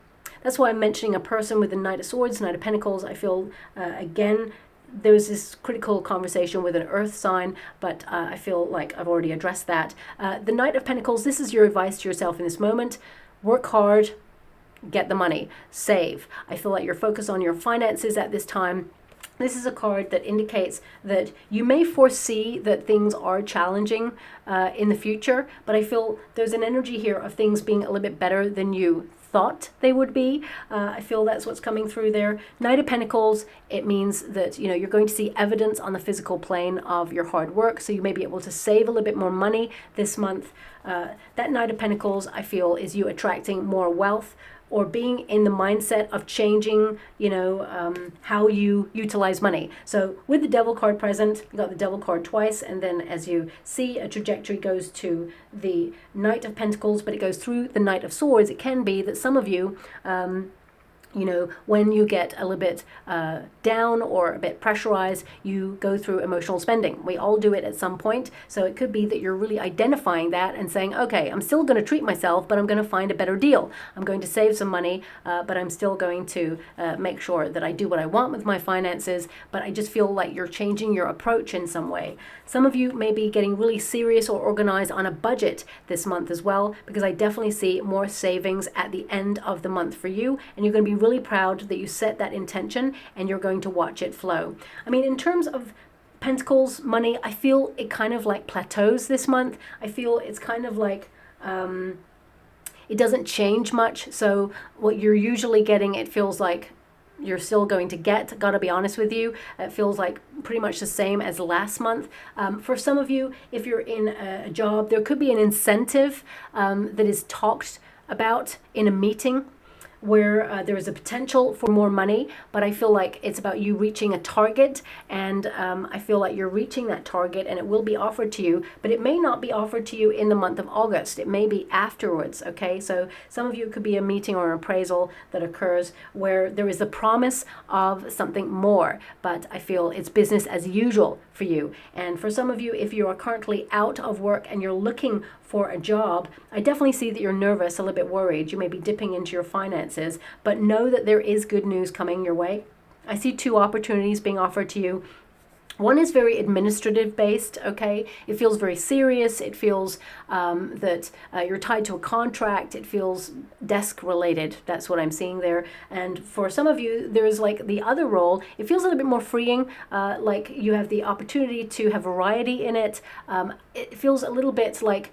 That's why I'm mentioning a person with the Knight of Swords, Knight of Pentacles. I feel again there's this critical conversation with an earth sign, but I feel like I've already addressed that. The Knight of Pentacles, this is your advice to yourself in this moment. Work hard, get the money, save. I feel like you're focused on your finances at this time. This is a card that indicates that you may foresee that things are challenging in the future, but I feel there's an energy here of things being a little bit better than you thought they would be. I feel that's what's coming through there. Knight of Pentacles, it means that, you know, you're going to see evidence on the physical plane of your hard work, so you may be able to save a little bit more money this month. That Knight of Pentacles, I feel, is you attracting more wealth, or being in the mindset of changing, you know, how you utilize money. So with the Devil card present, you got the Devil card twice, and then as you see, a trajectory goes to the Knight of Pentacles, but it goes through the Knight of Swords. It can be that some of you, you know, when you get a little bit down or a bit pressurized, you go through emotional spending. We all do it at some point. So it could be that you're really identifying that and saying, okay, I'm still going to treat myself, but I'm going to find a better deal. I'm going to save some money, but I'm still going to make sure that I do what I want with my finances. But I just feel like you're changing your approach in some way. Some of you may be getting really serious or organized on a budget this month as well, because I definitely see more savings at the end of the month for you, and you're going to be really proud that you set that intention and you're going to watch it flow. I mean, in terms of Pentacles money, I feel it kind of like plateaus this month. I feel it's kind of like it doesn't change much. So what you're usually getting, it feels like you're still going to get. Gotta be honest with you, it feels like pretty much the same as last month. For some of you, if you're in a job, there could be an incentive that is talked about in a meeting where there is a potential for more money, but I feel like it's about you reaching a target, and I feel like you're reaching that target and it will be offered to you, but it may not be offered to you in the month of August. It may be afterwards, okay? So some of you, could be a meeting or an appraisal that occurs where there is a promise of something more, but I feel it's business as usual for you. And for some of you, if you are currently out of work and you're looking for a job, I definitely see that you're nervous, a little bit worried. You may be dipping into your finances, but know that there is good news coming your way. I see two opportunities being offered to you. One is very administrative based, okay? It feels very serious. It feels that you're tied to a contract. It feels desk related. That's what I'm seeing there. And for some of you, there's like the other role. It feels a little bit more freeing, like you have the opportunity to have variety in it. It feels a little bit like,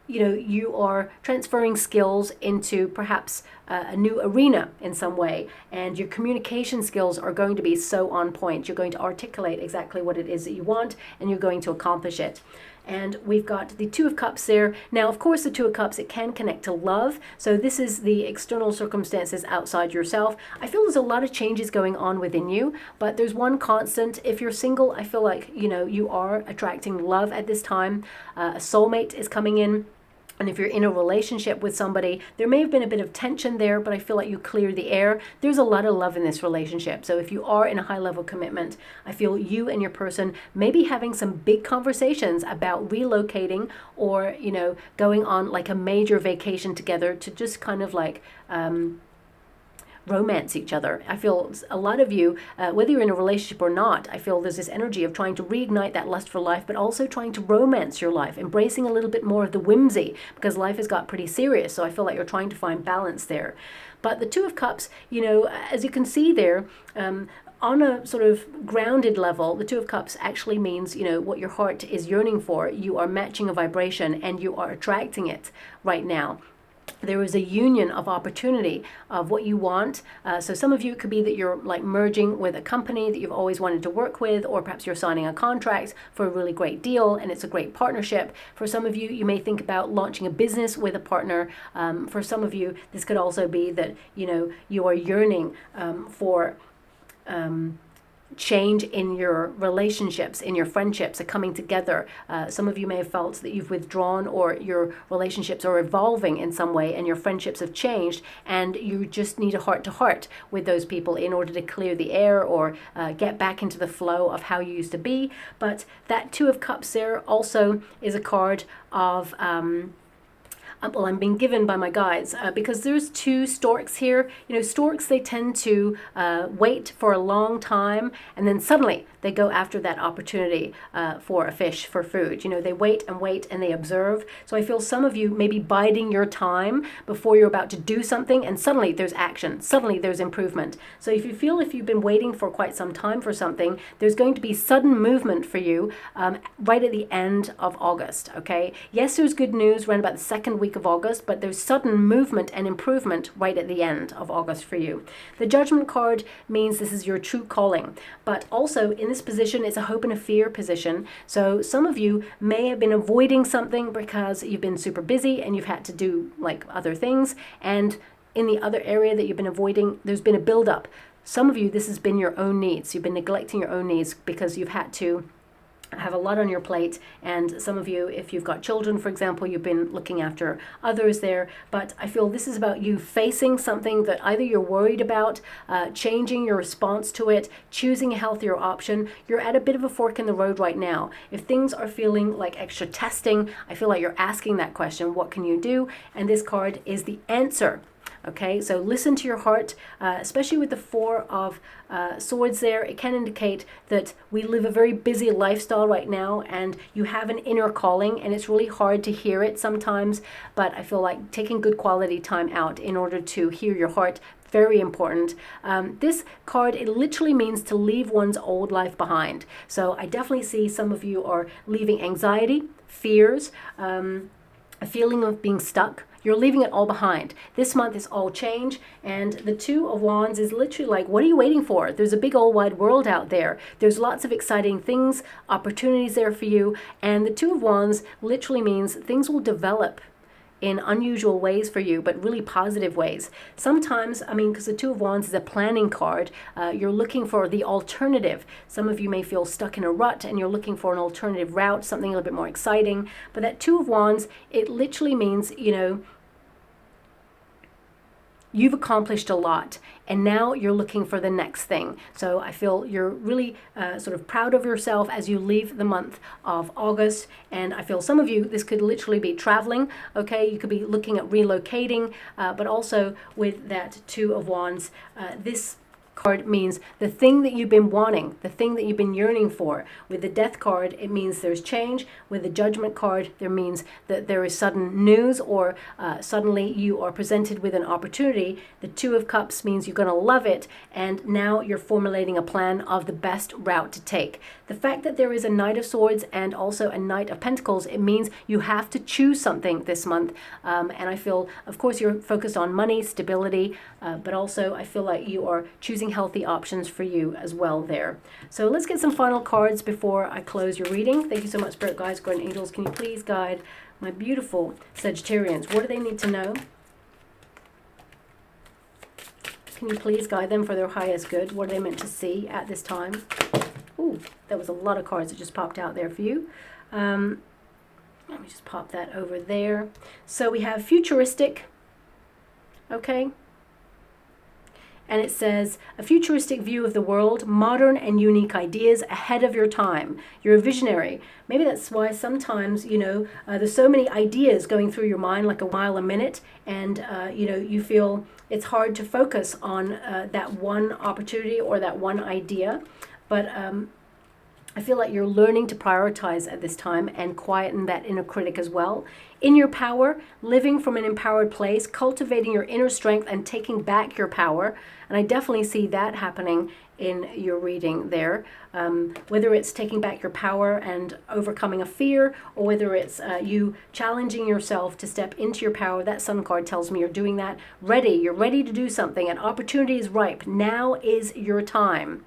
you know, you are transferring skills into perhaps a new arena in some way, and your communication skills are going to be so on point. You're going to articulate exactly what it is that you want, and you're going to accomplish it. And we've got the Two of Cups there. Now, of course, the Two of Cups, it can connect to love. So this is the external circumstances outside yourself. I feel there's a lot of changes going on within you, but there's one constant. If you're single, I feel like, you know, you are attracting love at this time. A soulmate is coming in. And if you're in a relationship with somebody, there may have been a bit of tension there, but I feel like you clear the air. There's a lot of love in this relationship. So if you are in a high level commitment, I feel you and your person may be having some big conversations about relocating, or, you know, going on like a major vacation together to just kind of like romance each other. I feel a lot of you, whether you're in a relationship or not, I feel there's this energy of trying to reignite that lust for life, but also trying to romance your life, embracing a little bit more of the whimsy, because life has got pretty serious. So I feel like you're trying to find balance there. But the Two of Cups, you know, as you can see there, on a sort of grounded level, the Two of Cups actually means, you know, what your heart is yearning for. You are matching a vibration and you are attracting it right now. There is a union of opportunity of what you want. So some of you, it could be that you're like merging with a company that you've always wanted to work with, or perhaps you're signing a contract for a really great deal and it's a great partnership. For some of you, you may think about launching a business with a partner. For some of you, this could also be that, you know, you are yearning for change in your relationships, in your friendships are coming together. Some of you may have felt that you've withdrawn, or your relationships are evolving in some way and your friendships have changed, and you just need a heart-to-heart with those people in order to clear the air, or get back into the flow of how you used to be. But that Two of Cups there also is a card of well, I'm being given by my guides because there's two storks here. You know, storks, they tend to wait for a long time, and then suddenly they go after that opportunity for a fish, for food. You know, they wait and wait and they observe. So I feel some of you may be biding your time before you're about to do something, and suddenly there's action, suddenly there's improvement. So if you feel if you've been waiting for quite some time for something, there's going to be sudden movement for you right at the end of August, okay? Yes, there's good news around about the second week of August, but there's sudden movement and improvement right at the end of August for you. The Judgment card means this is your true calling, but also in this position it's a hope and a fear position. So some of you may have been avoiding something because you've been super busy and you've had to do like other things, and in the other area that you've been avoiding, there's been a build-up. Some of you, this has been your own needs. You've been neglecting your own needs because you've had to have a lot on your plate, and some of you, if you've got children, for example, you've been looking after others there. But I feel this is about you facing something that either you're worried about, changing your response to it, choosing a healthier option. You're at a bit of a fork in the road right now. If things are feeling like extra testing, I feel like you're asking that question, what can you do? And this card is the answer. Okay, so listen to your heart, especially with the Four of Swords there. It can indicate that we live a very busy lifestyle right now, and you have an inner calling, and it's really hard to hear it sometimes, but I feel like taking good quality time out in order to hear your heart, very important. This card, it literally means to leave one's old life behind. So I definitely see some of you are leaving anxiety, fears, a feeling of being stuck. You're leaving it all behind. This month is all change, and the Two of Wands is literally like, what are you waiting for? There's a big old wide world out there. There's lots of exciting things, opportunities there for you, and the Two of Wands literally means things will develop in unusual ways for you, but really positive ways. Sometimes, I mean, because the Two of Wands is a planning card, you're looking for the alternative. Some of you may feel stuck in a rut and you're looking for an alternative route, something a little bit more exciting. But that Two of Wands, it literally means, you know, you've accomplished a lot, and now you're looking for the next thing. So I feel you're really sort of proud of yourself as you leave the month of August. And I feel some of you, this could literally be traveling, okay? You could be looking at relocating, but also with that Two of Wands, this card means the thing that you've been wanting, the thing that you've been yearning for. With the Death card, it means there's change. With the Judgment card, there means that there is sudden news, or suddenly you are presented with an opportunity. The Two of Cups means you're going to love it, and now you're formulating a plan of the best route to take. The fact that there is a Knight of Swords and also a Knight of Pentacles, it means you have to choose something this month. And I feel, of course, you're focused on money, stability, but also I feel like you are choosing healthy options for you as well there. So let's get some final cards before I close your reading. Thank you so much, Spirit Guides, Guardian Angels. Can you please guide my beautiful Sagittarians? What do they need to know? Can you please guide them for their highest good? What are they meant to see at this time? Ooh, that was a lot of cards that just popped out there for you. Let me just pop that over there. So we have futuristic, okay? And it says, a futuristic view of the world, modern and unique ideas ahead of your time. You're a visionary. Maybe that's why sometimes, you know, there's so many ideas going through your mind, like a mile a minute, and, you know, you feel it's hard to focus on that one opportunity or that one idea. But I feel like you're learning to prioritize at this time and quieten that inner critic as well. In your power, living from an empowered place, cultivating your inner strength and taking back your power. And I definitely see that happening in your reading there. Whether it's taking back your power and overcoming a fear, or whether it's you challenging yourself to step into your power. That Sun card tells me you're doing that. You're ready to do something. An opportunity is ripe. Now is your time.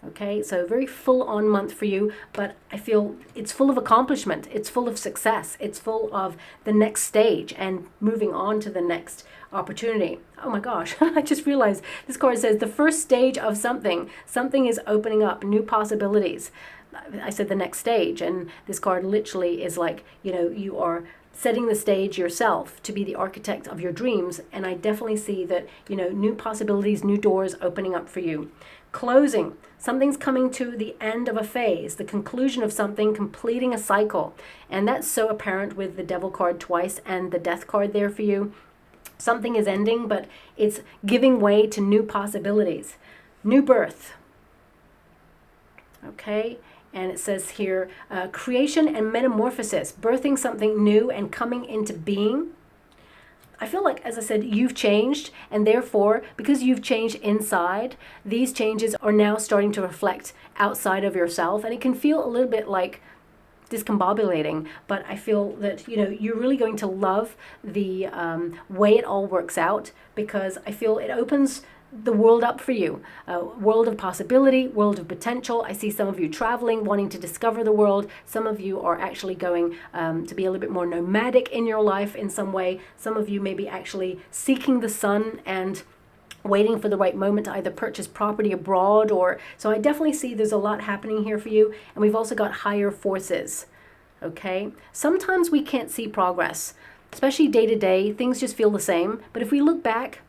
Okay, so very full-on month for you, but I feel it's full of accomplishment, it's full of success, it's full of the next stage and moving on to the next opportunity. Oh my gosh, I just realized this card says the first stage of something. Something is opening up, new possibilities. I said the next stage, and this card literally is like, you know, you are setting the stage yourself to be the architect of your dreams, and I definitely see that, you know, new possibilities, new doors opening up for you. Closing. Something's coming to the end of a phase, the conclusion of something, completing a cycle. And that's so apparent with the Devil card twice and the Death card there for you. Something is ending, but it's giving way to new possibilities. New birth. Okay, and it says here, creation and metamorphosis, birthing something new and coming into being. I feel like, as I said, you've changed, and therefore, because you've changed inside, these changes are now starting to reflect outside of yourself, and it can feel a little bit like discombobulating, but I feel that, you know, you're really going to love the way it all works out, because I feel it opens the world up for you, world of possibility, world of potential. I see some of you traveling, wanting to discover the world. Some of you are actually going to be a little bit more nomadic in your life in some way. Some of you may be actually seeking the sun and waiting for the right moment to either purchase property abroad, or so I definitely see there's a lot happening here for you. And we've also got higher forces. Okay, sometimes we can't see progress, especially day to day. Things just feel the same, but if we look back,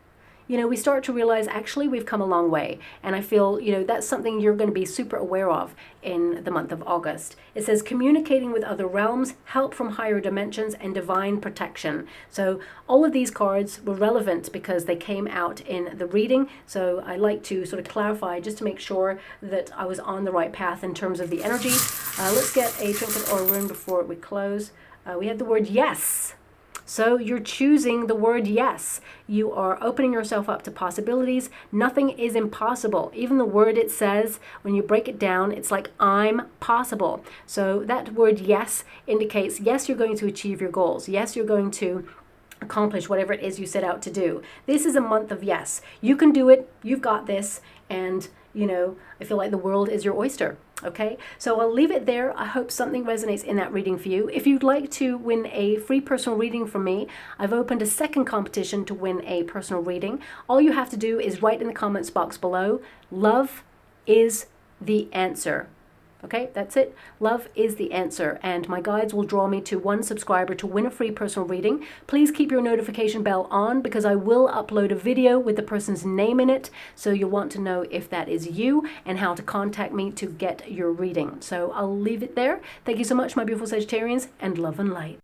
you know, we start to realize actually we've come a long way. And I feel, you know, that's something you're going to be super aware of in the month of August. It says communicating with other realms, help from higher dimensions, and divine protection. So all of these cards were relevant because they came out in the reading. So I like to sort of clarify just to make sure that I was on the right path in terms of the energy. Let's get a trinket or a rune before we close. We have the word yes. So you're choosing the word yes. You are opening yourself up to possibilities. Nothing is impossible. Even the word it says, when you break it down, it's like I'm possible. So that word yes indicates, yes, you're going to achieve your goals. Yes, you're going to accomplish whatever it is you set out to do. This is a month of yes. You can do it. You've got this. And, you know, I feel like the world is your oyster. Okay, so I'll leave it there. I hope something resonates in that reading for you. If you'd like to win a free personal reading from me, I've opened a second competition to win a personal reading. All you have to do is write in the comments box below, love is the answer. Okay, that's it. Love is the answer. And my guides will draw me to one subscriber to win a free personal reading. Please keep your notification bell on because I will upload a video with the person's name in it. So you'll want to know if that is you and how to contact me to get your reading. So I'll leave it there. Thank you so much, my beautiful Sagittarians, and love and light.